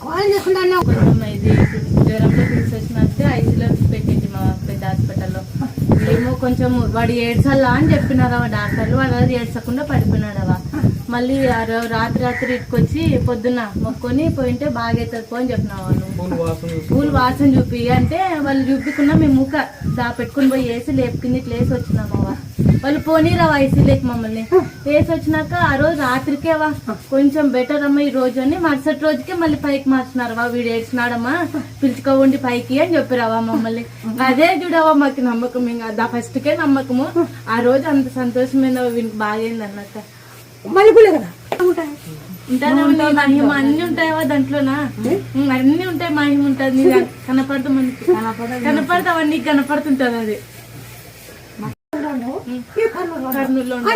కొంచెం ఇది జ్వరంలో తీసుకొచ్చినట్టే ఐసీలో పెట్టింది మా పెద్ద హాస్పిటల్లో. ఏమో కొంచెం వాడు ఏడ్చాలా అని చెప్పినారవా డాక్టర్లు. వాడు అది ఏడ్చకుండా పడిపోయినాడవా. మళ్ళీ రాత్రి ఇటుకొచ్చి పొద్దున్న మొక్కొని పోయింటే బాగా అవుతుంది పో అని చెప్పినా వాళ్ళు. పూలు వాసన చూపి అంటే వాళ్ళు చూపించుకున్నా మేము ముఖ పెట్టుకుని పోయి వేసి లేపుకుని ఇట్లా వేసి వచ్చినామవ్వ. వాళ్ళు పోనీరావా ఐసీలోకి మమ్మల్ని వేసి వచ్చినాక ఆ రోజు రాత్రికేవా కొంచెం బెటర్ అమ్మ ఈ రోజు అని మరుసటి రోజుకే మళ్ళీ పైకి మార్చినారవా. వీడు ఏడ్చినాడమ్మా పిలుచుకోండి పైకి అని చెప్పిరావా మమ్మల్ని. అదే చూడవా మాకు నమ్మకం. ఇంకా ఫస్ట్కే నమ్మకము. ఆ రోజు అంత సంతోషమైన వీనికి బాగైంది అన్నట్టు. మల్లెపూలే కదా మహిమ అన్ని ఉంటాయవా దాంట్లోనా? అన్ని ఉంటాయి. మహిమ ఉంటుంది కనపడతా మనకి కనపడతావా నీకు కనపడుతుంటది అది. కర్నూలులో